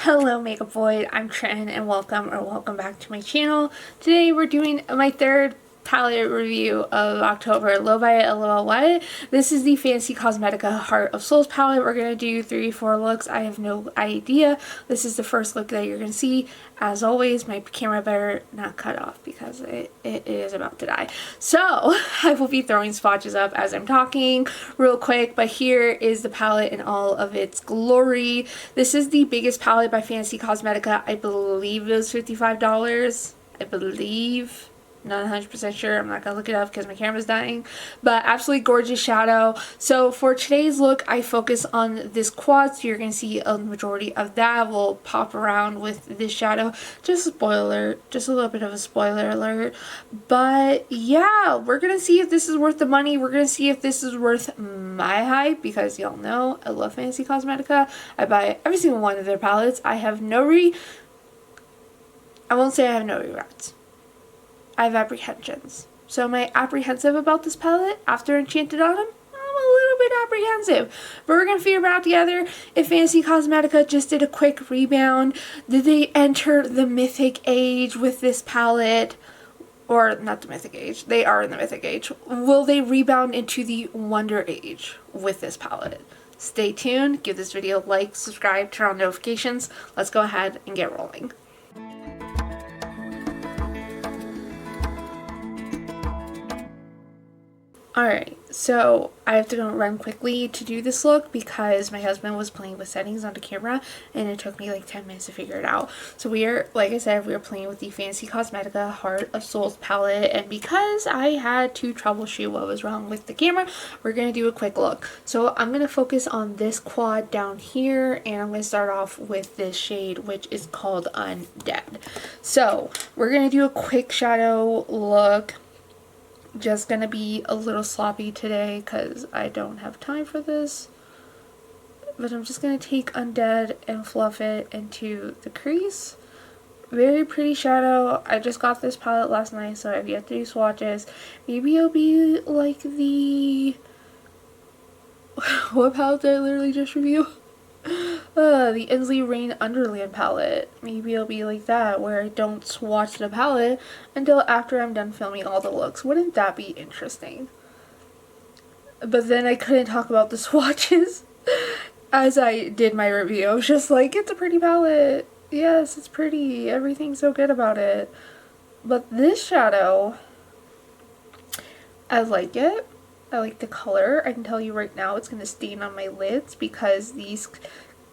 Hello Makeup Void, I'm Trin and welcome back to my channel. Today we're doing my third palette review of October, Low by a Little Wet. This is the Fantasy Cosmetica Heart of Souls palette. We're going to do 3-4 looks. I have no idea. This is the first look that you're going to see. As always, my camera better not cut off because it is about to die. So I will be throwing swatches up as I'm talking real quick, but here is the palette in all of its glory. This is the biggest palette by Fantasy Cosmetica. I believe it was $55. I believe. Not 100% sure. I'm not going to look it up because my camera's dying. But absolutely gorgeous shadow. So for today's look, I focus on this quad. So you're going to see a majority of that will pop around with this shadow. Just a spoiler. Just a little bit of a spoiler alert. But yeah, we're going to see if this is worth the money. We're going to see if this is worth my hype. Because y'all know I love Fantasy Cosmetica. I buy every single one of their palettes. I won't say I have no regrets. I have apprehensions. So am I apprehensive about this palette after Enchanted Autumn? I'm a little bit apprehensive. But we're going to figure it out together. If Fantasy Cosmetica just did a quick rebound, did they enter the mythic age with this palette? Or not the mythic age. They are in the mythic age. Will they rebound into the wonder age with this palette? Stay tuned. Give this video a like, subscribe, turn on notifications. Let's go ahead and get rolling. Alright, so I have to go run quickly to do this look because my husband was playing with settings on the camera and it took me like 10 minutes to figure it out. So we are, like I said, we are playing with the Fantasy Cosmetica Heart of Souls palette, and because I had to troubleshoot what was wrong with the camera, we're going to do a quick look. So I'm going to focus on this quad down here, and I'm going to start off with this shade, which is called Undead. So we're going to do a quick shadow look. Just gonna be a little sloppy today because I don't have time for this, but I'm just gonna take Undead and fluff it into the crease. Very pretty shadow. I just got this palette last night, so I've yet to do swatches. Maybe it'll be like the what palette did I literally just review? The Inslee Rain Underland palette. Maybe it'll be like that, where I don't swatch the palette until after I'm done filming all the looks. Wouldn't that be interesting? But then I couldn't talk about the swatches as I did my review. I was just like, it's a pretty palette. Yes, it's pretty. Everything's so good about it. But this shadow, I like it. I like the color. I can tell you right now it's going to stain on my lids because these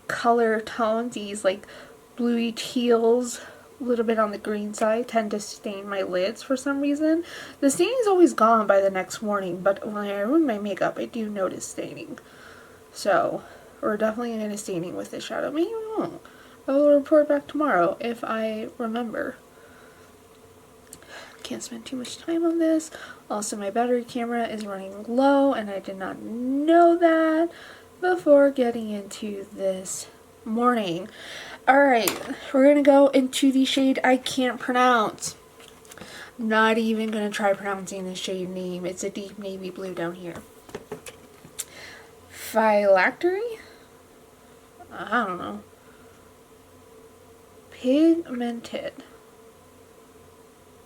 color tones, these like bluey teals, a little bit on the green side, tend to stain my lids for some reason. The staining's always gone by the next morning, but when I remove my makeup, I do notice staining. So we're definitely going to staining with this shadow. Maybe we won't. I will report back tomorrow if I remember. Can't spend too much time on this. Also, my battery camera is running low, and I did not know that before getting into this morning. Alright, we're gonna go into the shade I can't pronounce. Not even gonna try pronouncing this shade name. It's a deep navy blue down here. Phylactery? I don't know. Pigmented.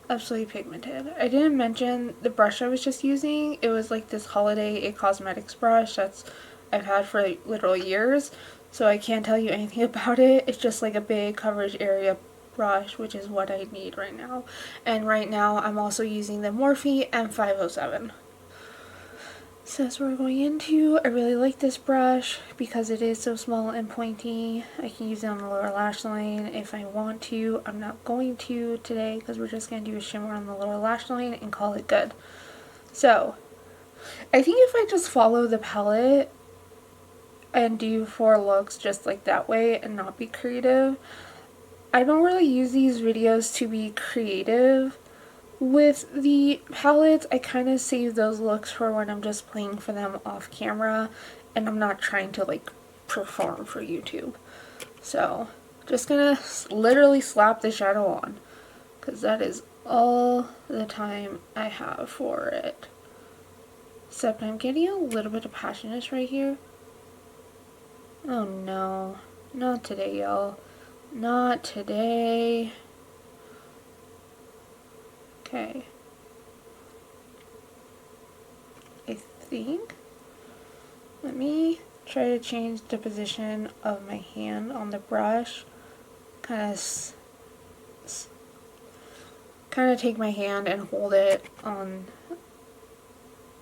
Absolutely pigmented. I didn't mention the brush I was just using. It was like this Holiday Cosmetics brush that's I've had for like literal years, so I can't tell you anything about it. It's just like a big coverage area brush, which is what I need right now. And right now I'm also using the Morphe M507. So that's what we're going into. I really like this brush because it is so small and pointy. I can use it on the lower lash line if I want to. I'm not going to today because we're just going to do a shimmer on the lower lash line and call it good. So I think if I just follow the palette and do 4 looks just like that way and not be creative. I don't really use these videos to be creative with the palettes. I kind of save those looks for when I'm just playing for them off camera and I'm not trying to like perform for YouTube. So just gonna literally slap the shadow on because that is all the time I have for it. Except I'm getting a little bit of passionate right here. Oh no, not today, y'all. Not today. Okay. I think. Let me try to change the position of my hand on the brush. Kind of take my hand and hold it on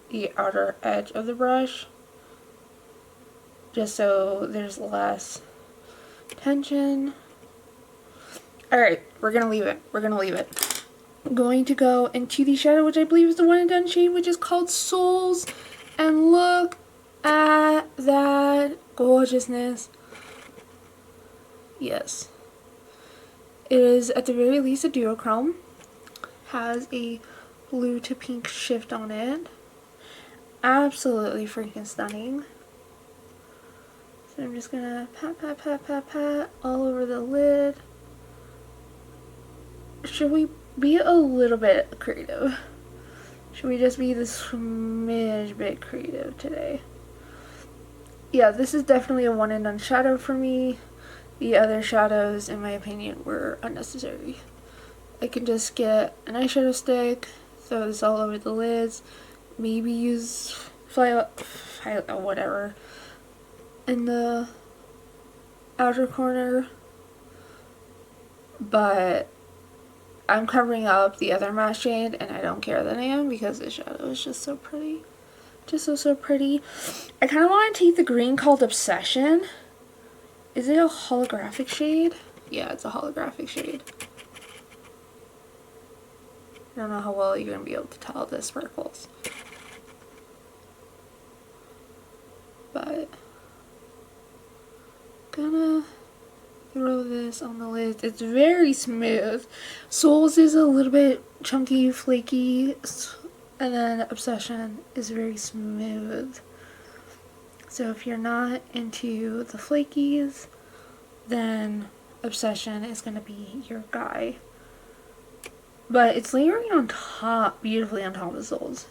the outer edge of the brush, just so there's less tension. Alright, we're gonna leave it. We're gonna leave it. I'm going to go into the shadow, which I believe is the one and done shade, which is called Souls. And look at that gorgeousness. Yes. It is at the very least a duochrome. Has a blue to pink shift on it. Absolutely freaking stunning. So I'm just gonna pat, pat, pat, pat, pat all over the lid. Should we be a little bit creative? Should we just be this smidge bit creative today? Yeah, this is definitely a one and done shadow for me. The other shadows, in my opinion, were unnecessary. I can just get an eyeshadow stick, throw this all over the lids, maybe use whatever in the outer corner, but I'm covering up the other matte shade, and I don't care that I am, because the shadow is just so pretty. Just so pretty. I kind of want to take the green called Obsession. Is it a holographic shade? Yeah, it's a holographic shade. I don't know how well you're going to be able to tell the sparkles. But gonna throw this on the lids. It's very smooth. Souls is a little bit chunky, flaky, and then Obsession is very smooth. So if you're not into the flakies, then Obsession is going to be your guy. But it's layering on top, beautifully on top of Souls.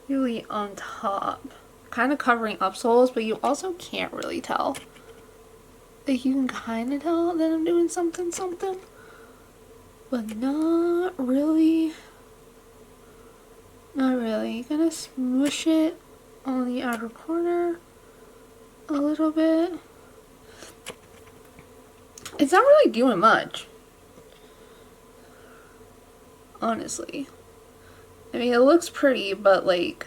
Really on top. Kind of covering up Souls, but you also can't really tell. Like, you can kind of tell that I'm doing something, but not really. Not really. Gonna smoosh it on the outer corner a little bit. It's not really doing much, honestly. I mean, it looks pretty, but like,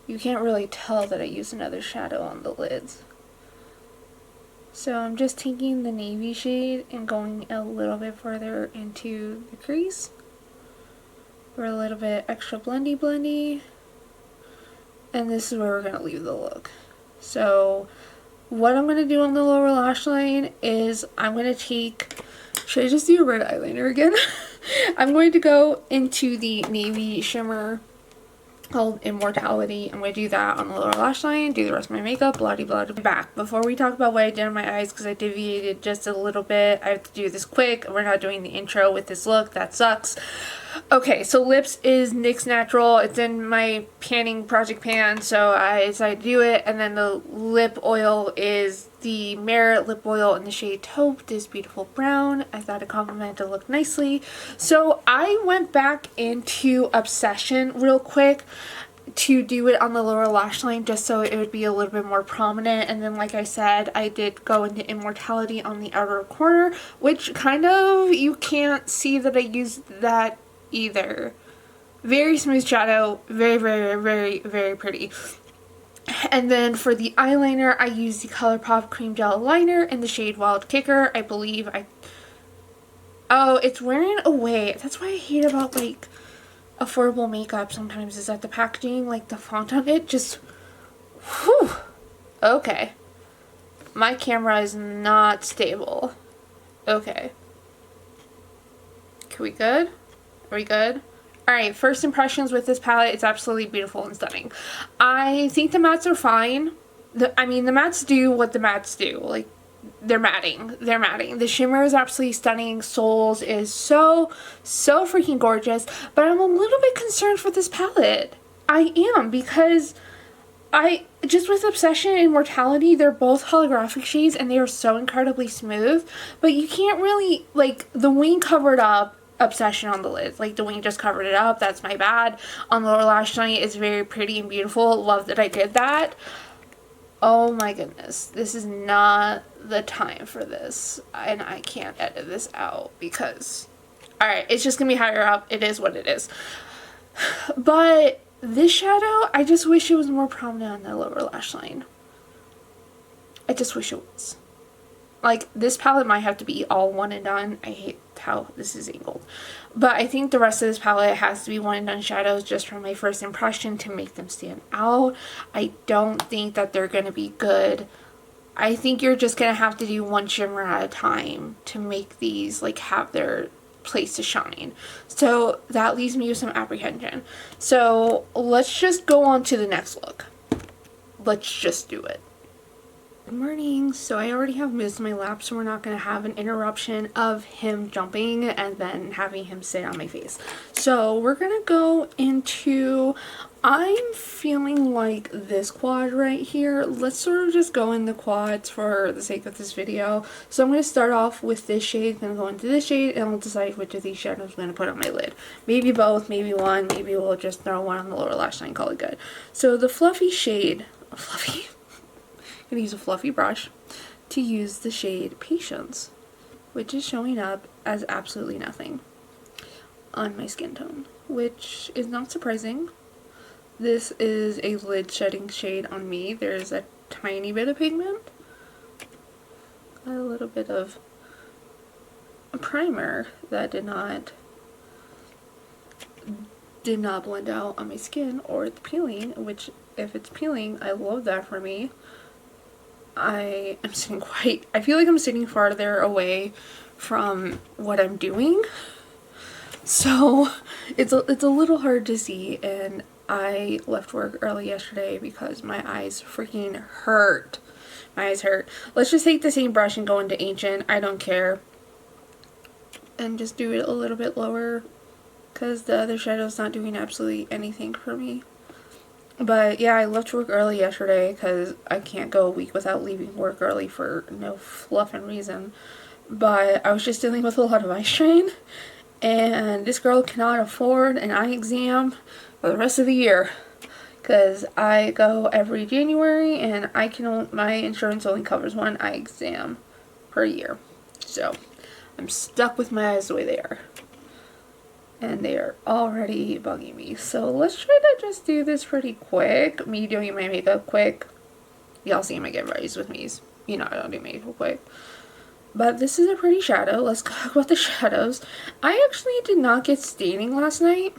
you can't really tell that I used another shadow on the lids. So I'm just taking the navy shade and going a little bit further into the crease for a little bit extra blendy. And this is where we're going to leave the look. So what I'm going to do on the lower lash line is I'm going to take, should I just do a red eyeliner again? I'm going to go into the navy shimmer called Immortality. I'm going to do that on the lower lash line, do the rest of my makeup, blah blah blah. Back before we talk about what I did on my eyes, because I deviated just a little bit. I have to do this quick. We're not doing the intro with this look. That sucks. Okay, so lips is NYX Natural. It's in my panning project pan, so I decided to do it. And then the lip oil is the Merit lip oil in the shade Taupe, this beautiful brown. I thought it complemented the look nicely. So I went back into Obsession real quick to do it on the lower lash line, just so it would be a little bit more prominent. And then, like I said, I did go into Immortality on the outer corner, which kind of, you can't see that I used that either. Very smooth shadow, very pretty. And then for the eyeliner, I used the ColourPop Cream Gel Liner in the shade Wild Kicker. I believe oh, it's wearing away. That's what I hate about, like, affordable makeup sometimes, is that the packaging, like, the font on it just, whew. Okay. My camera is not stable. Okay. Are we good? Are we good? Alright, first impressions with this palette. It's absolutely beautiful and stunning. I think the mattes are fine. The mattes do what the mattes do. Like, they're matting. They're matting. The shimmer is absolutely stunning. Souls is so freaking gorgeous. But I'm a little bit concerned for this palette. I am, because just with Obsession and Mortality, they're both holographic shades and they are so incredibly smooth, but you can't really, like, the wing covered up Obsession on the lids. Like, the wing just covered it up. That's my bad. On the lower lash line, it's very pretty and beautiful. Love that I did that. Oh my goodness. This is not the time for this. And I can't edit this out because, alright, it's just gonna be higher up. It is what it is. But this shadow, I just wish it was more prominent on the lower lash line. I just wish it was. Like, this palette might have to be all one and done. I hate how this is angled. But I think the rest of this palette has to be one and done shadows just from my first impression to make them stand out. I don't think that they're going to be good. I think you're just going to have to do one shimmer at a time to make these, like, have their place to shine. So that leaves me with some apprehension. So let's just go on to the next look. Let's just do it. Good morning. So I already have Moose in my lap, so we're not going to have an interruption of him jumping and then having him sit on my face. So we're going to go into, I'm feeling like this quad right here. Let's sort of just go in the quads for the sake of this video. So I'm going to start off with this shade, going to go into this shade, and I'll decide which of these shadows I'm going to put on my lid. Maybe both, maybe one, maybe we'll just throw one on the lower lash line, call it good. So the fluffy shade, fluffy, I'm going to use a fluffy brush to use the shade Patience, which is showing up as absolutely nothing on my skin tone, which is not surprising. This is a lid shedding shade on me. There's a tiny bit of pigment, a little bit of a primer that did not blend out on my skin, or it's peeling, which if it's peeling, I love that for me. I feel like I'm sitting farther away from what I'm doing, so it's a little hard to see, and I left work early yesterday because my eyes freaking hurt. My eyes hurt. Let's just take the same brush and go into Ancient. I don't care. And just do it a little bit lower because the other shadow's not doing absolutely anything for me. But yeah, I left work early yesterday because I can't go a week without leaving work early for no fluffing reason. But I was just dealing with a lot of eye strain, and this girl cannot afford an eye exam for the rest of the year because I go every January and my insurance only covers one eye exam per year. So I'm stuck with my eyes the way they are. And they are already bugging me. So let's try to just do this pretty quick. Me doing my makeup quick. Y'all see my get ready with me. You know I don't do makeup quick. But this is a pretty shadow. Let's talk about the shadows. I actually did not get staining last night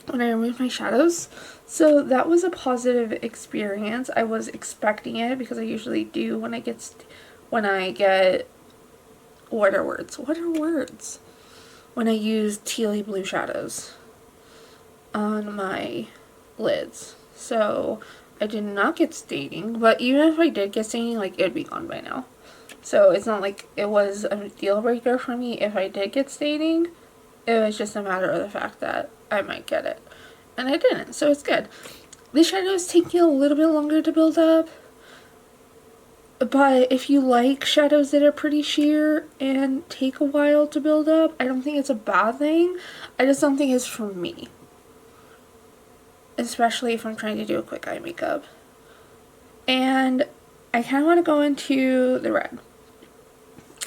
when I removed my shadows. So that was a positive experience. I was expecting it because I usually do when I get what are words? When I use tealy blue shadows on my lids. So I did not get staining, but even if I did get staining, like, it'd be gone by now. So it's not like it was a deal breaker for me if I did get staining. It was just a matter of the fact that I might get it. And I didn't, so it's good. This shadow is taking a little bit longer to build up. But if you like shadows that are pretty sheer and take a while to build up, I don't think it's a bad thing. I just don't think it's for me. Especially if I'm trying to do a quick eye makeup. And I kind of want to go into the red.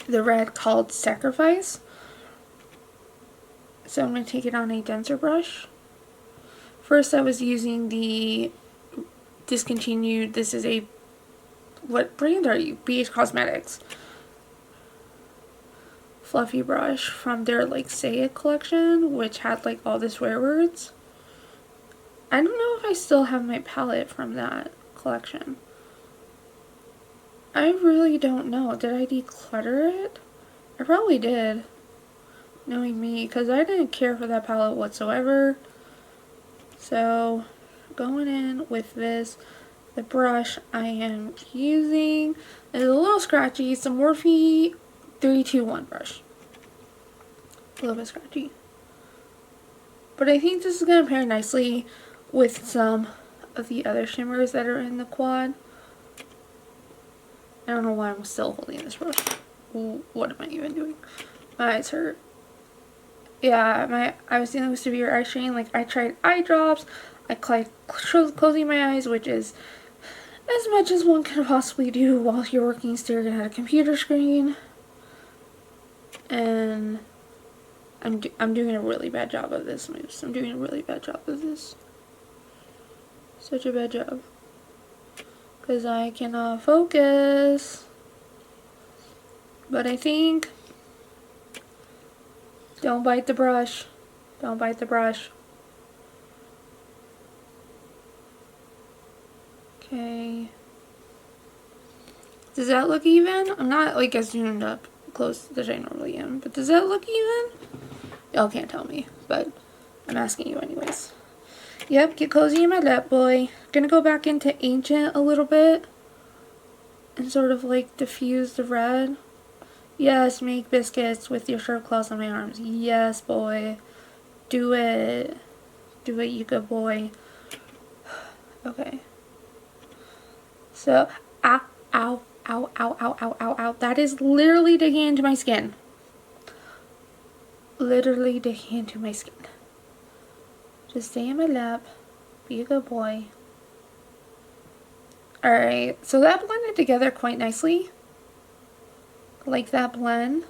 The red called Sacrifice. So I'm going to take it on a denser brush. First I was using the discontinued, this is a, what brand are you? BH Cosmetics fluffy brush from their like Say It collection, which had like all the swear words. I don't know if I still have my palette from that collection. I really don't know. Did I declutter it? I probably did, knowing me, because I didn't care for that palette whatsoever. So going in with this, the brush I am using is a little scratchy. It's a Morphe 321 brush. A little bit scratchy. But I think this is going to pair nicely with some of the other shimmers that are in the quad. I don't know why I'm still holding this brush. What am I even doing? My eyes hurt. Yeah, I was dealing with severe eye strain. Like, I tried eye drops. I tried closing my eyes, which is as much as one can possibly do while you're working staring at a computer screen. And I'm doing a really bad job of this, Moose. I'm doing a really bad job of this. Such a bad job. Because I cannot focus. But I think... Don't bite the brush. Don't bite the brush. Okay. Does that look even? I'm not like as zoomed up close as I normally am. But does that look even? Y'all can't tell me. But I'm asking you anyways. Yep, get cozy in my lap, boy. Gonna go back into Ancient a little bit. And sort of like diffuse the red. Yes, make biscuits with your sharp claws on my arms. Yes, boy. Do it. Do it, you good boy. Okay. So, ow, ow, ow, ow, ow, ow, ow, ow. That is literally digging into my skin. Literally digging into my skin. Just stay in my lap. Be a good boy. Alright, so that blended together quite nicely. Like that blend.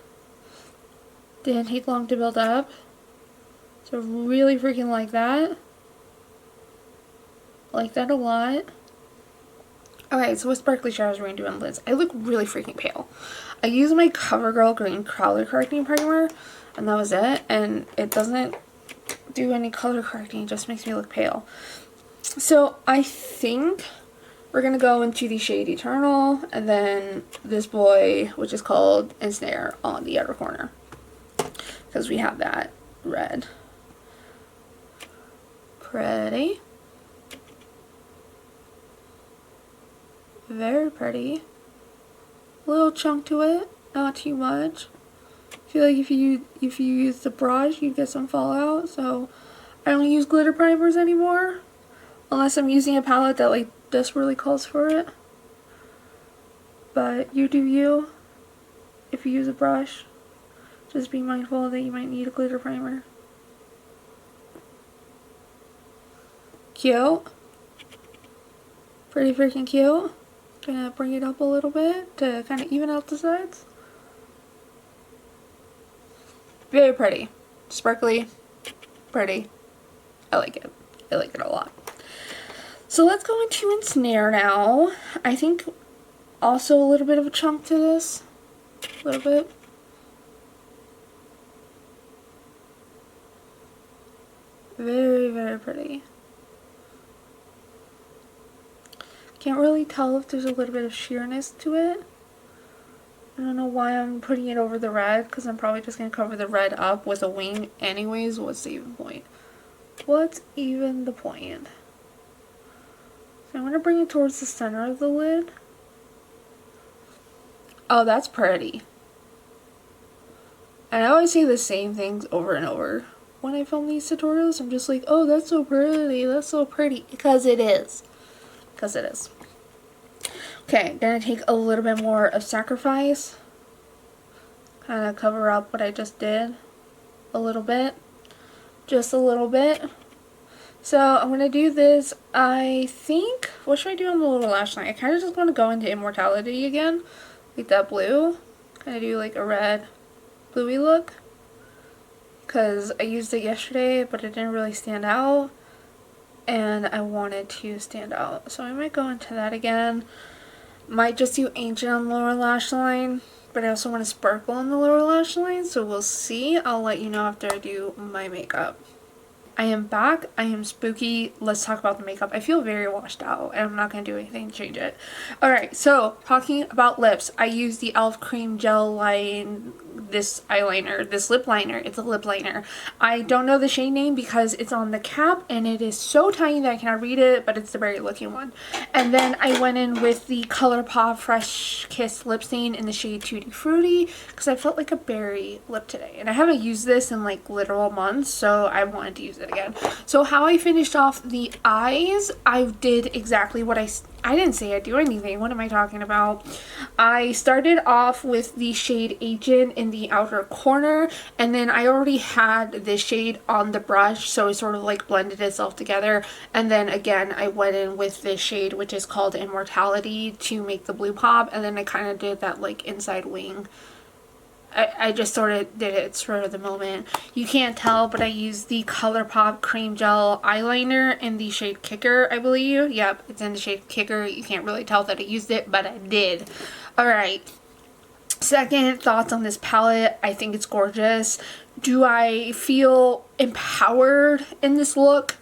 Didn't take long to build up. So really freaking like that. Like that a lot. Okay, so with sparkly shadows we're going to do on lids. I look really freaking pale. I used my CoverGirl Green Color Correcting Primer, and that was it. And it doesn't do any color correcting, it just makes me look pale. So I think we're going to go into the shade Eternal, and then this boy, which is called Ensnare, on the outer corner. Because we have that red. Pretty. Very pretty. Little chunk to it, not too much. I feel like if you use the brush, you get some fallout. So I don't use glitter primers anymore, unless I'm using a palette that like desperately calls for it. But you do you. If you use a brush, just be mindful that you might need a glitter primer. Cute. Pretty freaking cute. Gonna bring it up a little bit to kind of even out the sides. Very pretty. Sparkly. Pretty. I like it. I like it a lot. So let's go into Ensnare now. I think also a little bit of a chunk to this. A little bit. Very, very pretty. Can't really tell if there's a little bit of sheerness to it. I don't know why I'm putting it over the red, because I'm probably just going to cover the red up with a wing anyways. What's the even point? What's even the point? So I'm going to bring it towards the center of the lid. Oh, that's pretty. And I always say the same things over and over when I film these tutorials. I'm just like, oh, that's so pretty, that's so pretty. Because it is. Because it is. Okay, gonna take a little bit more of Sacrifice. Kind of cover up what I just did. A little bit. Just a little bit. So I'm gonna do this, I think, what should I do on the lower lash line? I kind of just want to go into Immortality again. Like that blue. Kind of do like a red, bluey look. Because I used it yesterday, but it didn't really stand out. And I wanted to stand out. So I might go into that again. Might just do Ancient on the lower lash line. But I also want to sparkle on the lower lash line. So we'll see. I'll let you know after I do my makeup. I am back. I am spooky. Let's talk about the makeup. I feel very washed out, and I'm not going to do anything to change it. Alright, so talking about lips. I use the e.l.f. Cream Gel Line, this eyeliner, this lip liner. It's a lip liner. I don't know the shade name because it's on the cap, and it is so tiny that I cannot read it, but it's the berry looking one. And then I went in with the ColourPop Fresh Kiss Lip Stain in the shade Tutti Frutti because I felt like a berry lip today. And I haven't used this in like literal months, so I wanted to use it it again. So how I finished off the eyes, I did exactly what I didn't say I'd do anything. What am I talking about? I started off with the shade Agent in the outer corner, and then I already had this shade on the brush, so it sort of like blended itself together. And then again, I went in with this shade, which is called Immortality, to make the blue pop, and then I kind of did that like inside wing. I just sort of did it spur of the moment. You can't tell, but I used the ColourPop Cream Gel eyeliner in the shade Kicker, I believe. Yep, it's in the shade Kicker. You can't really tell that I used it, but I did. Alright. Second, thoughts on this palette. I think it's gorgeous. Do I feel empowered in this look?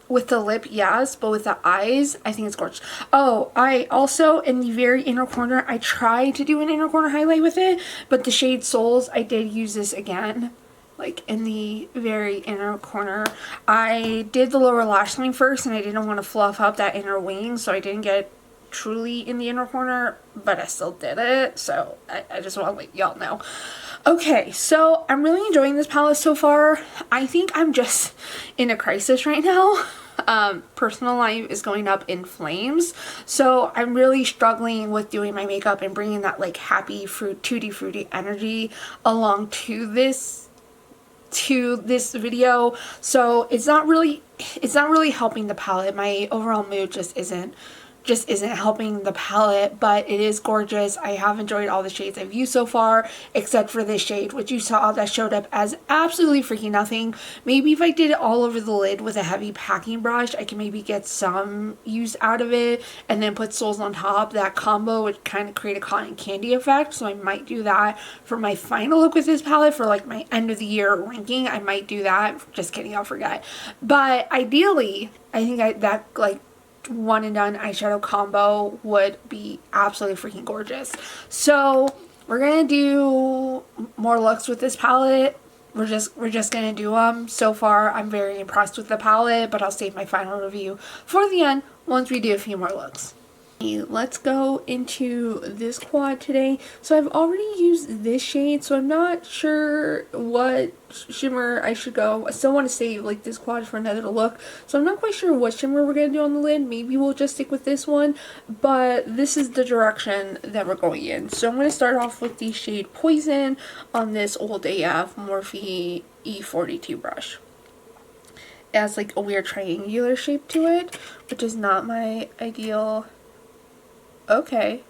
With the lip, yes, but with the eyes, I think it's gorgeous. Oh, I also, in the very inner corner, I tried to do an inner corner highlight with it, but the shade Souls, I did use this again, like in the very inner corner. I did the lower lash line first, and I didn't want to fluff up that inner wing, so I didn't get truly in the inner corner, but I still did it, so I just want to let y'all know. Okay, so I'm really enjoying this palette so far. I think I'm just in a crisis right now. Personal life is going up in flames, so I'm really struggling with doing my makeup and bringing that like happy fruit, tutti frutti energy along to this video. So it's not really helping the palette. My overall mood just isn't helping the palette, but it is gorgeous. I have enjoyed all the shades I've used so far, except for this shade, which you saw that showed up as absolutely freaking nothing. Maybe if I did it all over the lid with a heavy packing brush, I can maybe get some use out of it, and then put Souls on top. That combo would kind of create a cotton candy effect, so I might do that for my final look with this palette. For like my end of the year ranking, I might do that. Just kidding, I'll forget. But ideally, I think that like one and done eyeshadow combo would be absolutely freaking gorgeous. So we're gonna do more looks with this palette. We're just gonna do them. So far I'm very impressed with the palette, but I'll save my final review for the end once we do a few more looks. Let's go into this quad today. So I've already used this shade, so I'm not sure what shimmer I should go. I still want to save like this quad for another look, so I'm not quite sure what shimmer we're going to do on the lid. Maybe we'll just stick with this one, but this is the direction that we're going in. So I'm going to start off with the shade Poison on this Old AF Morphe E42 brush. It has like a weird triangular shape to it, which is not my ideal. Okay,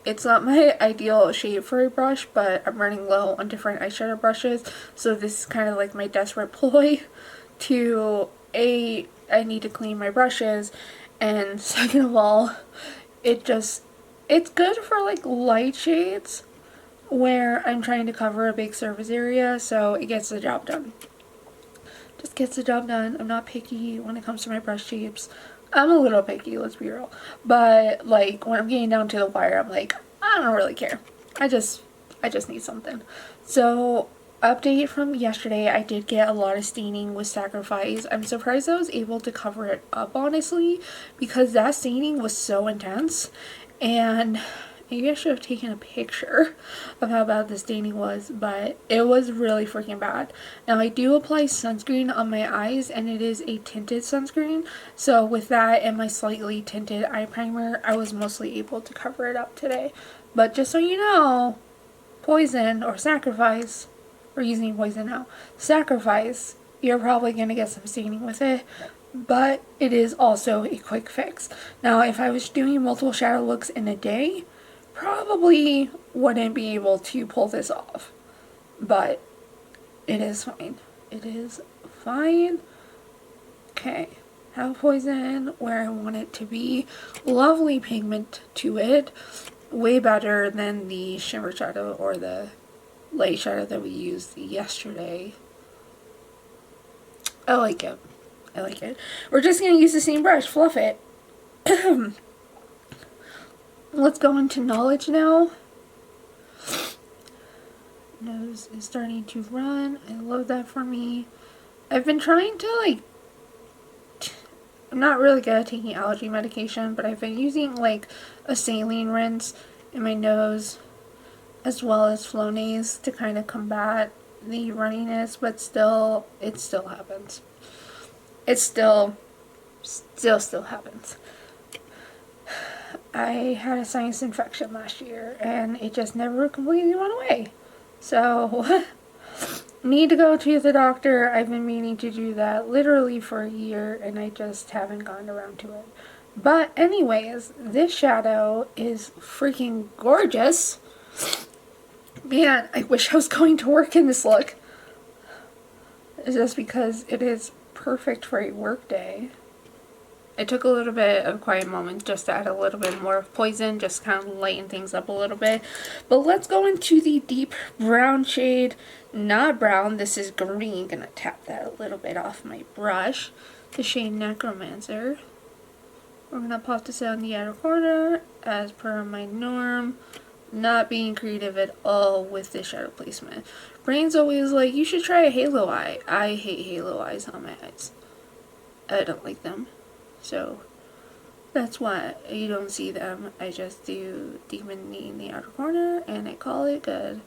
it's not my ideal shape for a brush, but I'm running low on different eyeshadow brushes, so this is kind of like my desperate ploy to I need to clean my brushes, and second of all, it's good for like light shades where I'm trying to cover a big surface area, so it gets the job done. Just gets the job done. I'm not picky when it comes to my brush shapes. I'm a little picky, let's be real. But like when I'm getting down to the wire, I'm like, I don't really care. I just need something. So update from yesterday, I did get a lot of staining with Sacrifice. I'm surprised I was able to cover it up, honestly, because that staining was so intense. And maybe I should have taken a picture of how bad the staining was, but it was really freaking bad. Now I do apply sunscreen on my eyes, and it is a tinted sunscreen, so with that and my slightly tinted eye primer, I was mostly able to cover it up today. But just so you know, Poison or Sacrifice, we're using Poison now, Sacrifice, you're probably going to get some staining with it, but it is also a quick fix. Now if I was doing multiple shadow looks in a day, probably wouldn't be able to pull this off, but it is fine. It is fine. Okay, have Poison where I want it to be. Lovely pigment to it. Way better than the shimmer shadow or the light shadow that we used yesterday. I like it. I like it. We're just going to use the same brush, fluff it. Let's go into Knowledge now. Nose is starting to run. I love that for me. I've been trying to I'm not really good at taking allergy medication, but I've been using like a saline rinse in my nose as well as Flonase to kind of combat the runniness, but still, it still happens. It still happens. I had a sinus infection last year and it just never completely went away. So, need to go to the doctor. I've been meaning to do that literally for a year and I just haven't gotten around to it. But anyways, this shadow is freaking gorgeous. Man, I wish I was going to work in this look. Just because it is perfect for a work day. I took a little bit of a quiet moment just to add a little bit more of poison, just kind of lighten things up a little bit. But let's go into the deep brown shade. Not brown, this is green. Gonna tap that a little bit off my brush. The shade Necromancer. We're gonna pop this out in the outer corner as per my norm. Not being creative at all with this shadow placement. Brain's always like, you should try a halo eye. I hate halo eyes on my eyes. I don't like them. So that's why you don't see them. I just do Demon Knee in the outer corner and I call it good.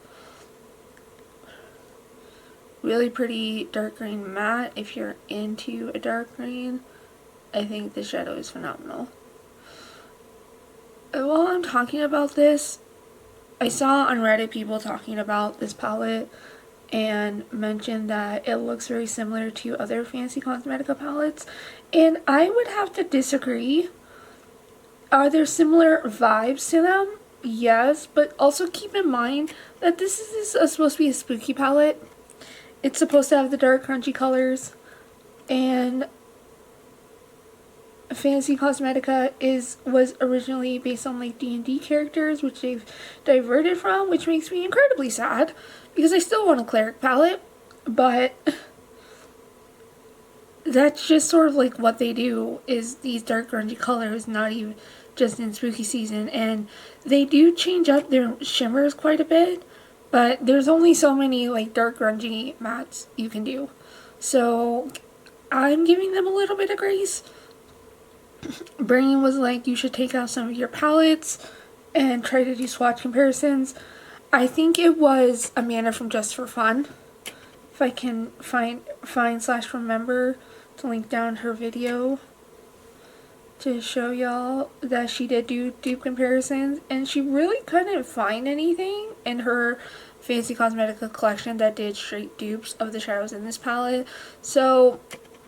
Really pretty dark green matte. If you're into a dark green, I think the shadow is phenomenal. While I'm talking about this, I saw on Reddit people talking about this palette and mentioned that it looks very similar to other Fantasy Cosmetica palettes, and I would have to disagree. Are there similar vibes to them? Yes, but also keep in mind that this is supposed to be a spooky palette. It's supposed to have the dark crunchy colors, and Fantasy Cosmetica was originally based on like D&D characters, which they've diverted from, which makes me incredibly sad because I still want a cleric palette, but that's just sort of like what they do, is these dark grungy colors, not even just in spooky season. And they do change up their shimmers quite a bit, but there's only so many like dark grungy mattes you can do, so I'm giving them a little bit of grace. Brain was like, you should take out some of your palettes and try to do swatch comparisons. I think it was Amanda from Just for Fun. If I can find/remember to link down her video to show y'all that she did do dupe comparisons, and she really couldn't find anything in her Fantasy Cosmetica collection that did straight dupes of the shadows in this palette. So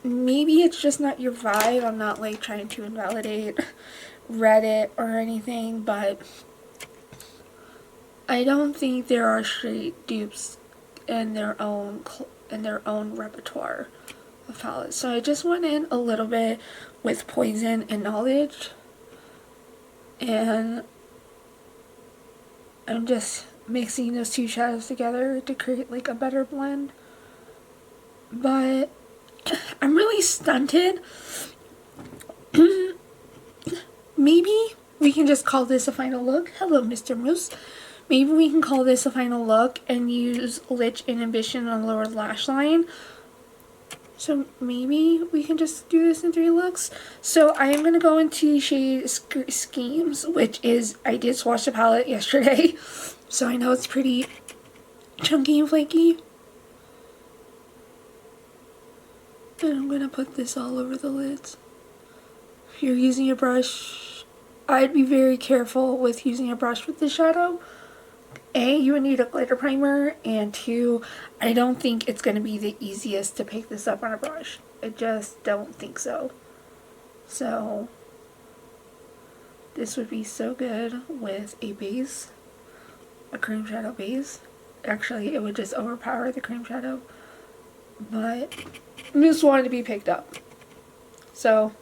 maybe it's just not your vibe. I'm not like trying to invalidate Reddit or anything, but I don't think there are straight dupes in their own repertoire of palettes. So I just went in a little bit with poison and knowledge, and I'm just mixing those two shadows together to create like a better blend. But I'm really stunted. Maybe we can just call this a final look. Hello, Mr. Moose. Maybe we can call this a final look and use Lich Inhibition on lower lash line. So maybe we can just do this in 3 looks. So I am going to go into shade Schemes, which is, I did swatch the palette yesterday, so I know it's pretty chunky and flaky. And I'm going to put this all over the lids. If you're using a brush, I'd be very careful with using a brush with this shadow. A, you would need a glitter primer, and 2, I don't think it's going to be the easiest to pick this up on a brush. I just don't think so. So, this would be so good with a base, a cream shadow base. Actually, it would just overpower the cream shadow. But Moose wanted to be picked up. So,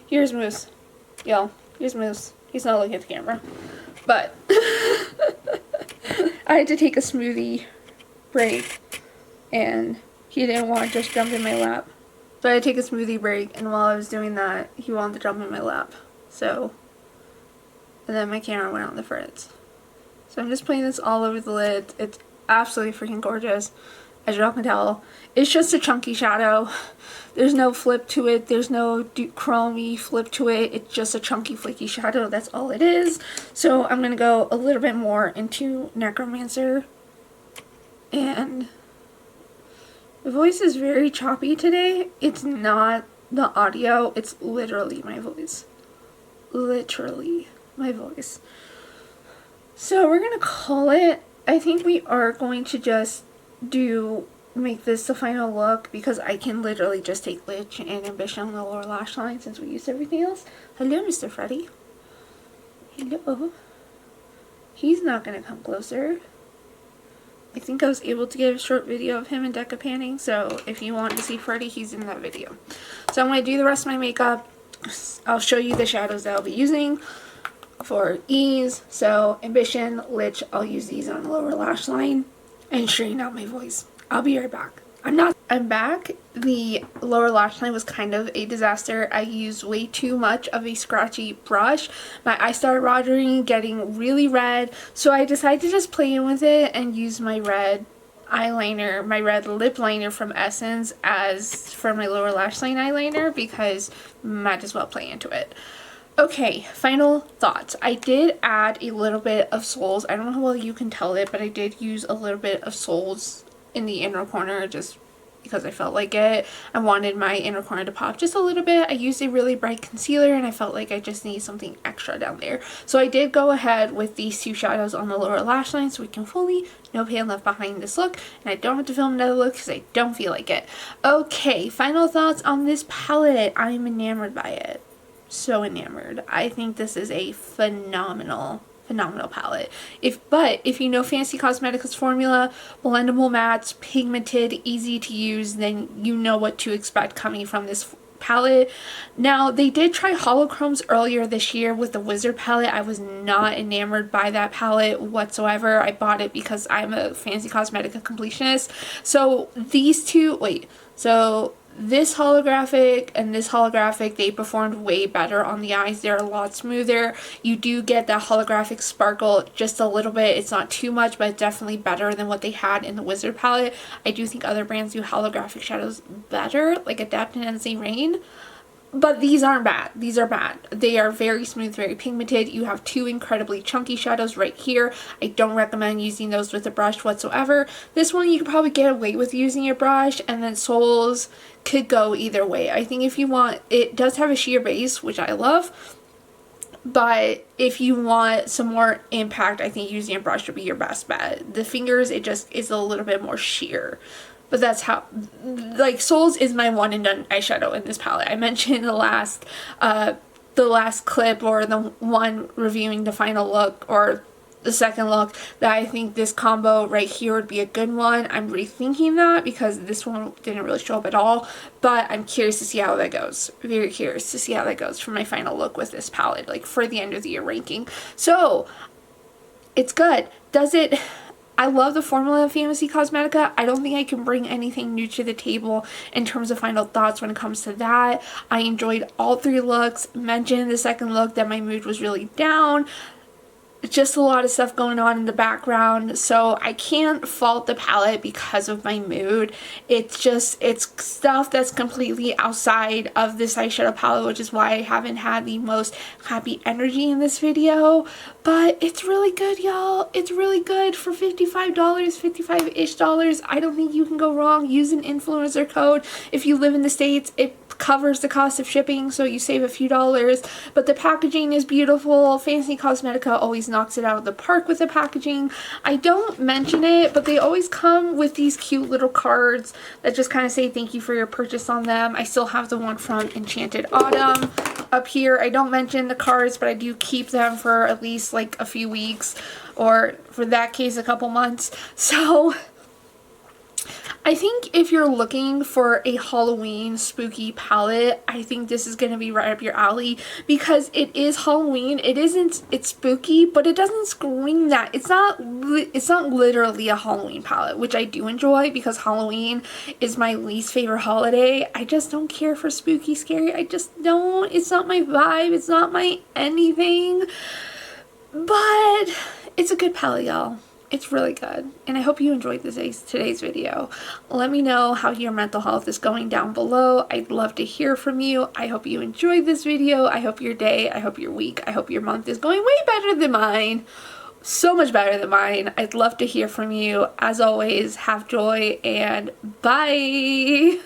here's Moose. Y'all, here's Moose. He's not looking at the camera. But I had to take a smoothie break, and he didn't want to just jump in my lap. So I had to take a smoothie break, and while I was doing that, he wanted to jump in my lap. So, and then my camera went out in the fritz. So I'm just putting this all over the lid. It's absolutely freaking gorgeous. As y'all can tell, it's just a chunky shadow. There's no flip to it. There's no chromey flip to it. It's just a chunky, flaky shadow. That's all it is. So I'm going to go a little bit more into Necromancer. And My voice is very choppy today. It's not the audio, it's literally my voice. Literally my voice. So we're gonna call it. I think we are going to just make this the final look because I can literally just take Lich and Ambition on the lower lash line since we used everything else. Hello, Mr. Freddy. Hello. He's not gonna come closer. I think I was able to get a short video of him and Deca panning, so if you want to see Freddy, he's in that video. So I'm going to do the rest of my makeup. I'll show you the shadows that I'll be using for ease. So Ambition, Lich, I'll use these on the lower lash line and straighten out my voice. I'll be right back. I'm back. The lower lash line was kind of a disaster. I used way too much of a scratchy brush. My eyes started watering, getting really red, so I decided to just play in with it and use my red eyeliner, my red lip liner from Essence as for my lower lash line eyeliner because might as well play into it. Okay, final thoughts. I did add a little bit of Souls. I don't know how well you can tell it, but I did use a little bit of Souls in the inner corner just because I felt like it. I wanted my inner corner to pop just a little bit. I used a really bright concealer and I felt like I just need something extra down there. So I did go ahead with these two shadows on the lower lash line so we can fully no pan left behind this look, and I don't have to film another look because I don't feel like it. Okay, final thoughts on this palette. I'm enamored by it. So enamored. I think this is a phenomenal palette. If you know Fantasy Cosmetica's formula, blendable mattes, pigmented, easy to use, then you know what to expect coming from this palette. Now, they did try holochromes earlier this year with the Wizard palette. I was not enamored by that palette whatsoever. I bought it because I'm a Fantasy Cosmetica completionist. So these two, this holographic and this holographic, they performed way better on the eyes. They're a lot smoother. You do get that holographic sparkle just a little bit. It's not too much, but definitely better than what they had in the Wizard palette. I do think other brands do holographic shadows better, like Adapt and NC Rain. But these aren't bad. These are bad. They are very smooth, very pigmented. You have two incredibly chunky shadows right here. I don't recommend using those with a brush whatsoever. This one you could probably get away with using a brush, and then Souls could go either way. I think if you want, it does have a sheer base, which I love. But if you want some more impact, I think using a brush would be your best bet. The fingers, it just is a little bit more sheer. But that's how, like, Souls is my one and done eyeshadow in this palette. I mentioned the last clip, or the one reviewing the final look or the second look, that I think this combo right here would be a good one. I'm rethinking that because this one didn't really show up at all, but I'm curious to see how that goes. Very curious to see how that goes for my final look with this palette, like for the end of the year ranking. So it's good. I love the formula of Fantasy Cosmetica. I don't think I can bring anything new to the table in terms of final thoughts when it comes to that. I enjoyed all three looks. Mentioned in the second look that my mood was really down. Just a lot of stuff going on in the background, so I can't fault the palette because of my mood. It's stuff that's completely outside of this eyeshadow palette, which is why I haven't had the most happy energy in this video. But it's really good, y'all. It's really good for $55, $55-ish dollars. I don't think you can go wrong. Use an influencer code. If you live in the States, it covers the cost of shipping, so you save a few dollars. But the packaging is beautiful. Fantasy Cosmetica always knocks it out of the park with the packaging. I don't mention it, but they always come with these cute little cards that just kind of say thank you for your purchase on them. I still have the one from Enchanted Autumn up here. I don't mention the cards, but I do keep them for at least like a few weeks, or for that case a couple months. So I think if you're looking for a Halloween spooky palette, I think this is going to be right up your alley because it is Halloween. It's spooky, but it doesn't scream that. It's not literally a Halloween palette, which I do enjoy because Halloween is my least favorite holiday. I just don't care for spooky, scary. I just don't. It's not my vibe. It's not my anything. But it's a good palette, y'all. It's really good, and I hope you enjoyed today's video. Let me know how your mental health is going down below. I'd love to hear from you. I hope you enjoyed this video. I hope your day, I hope your week, I hope your month is going way better than mine. so much better than mine. I'd love to hear from you. As always, have joy and bye!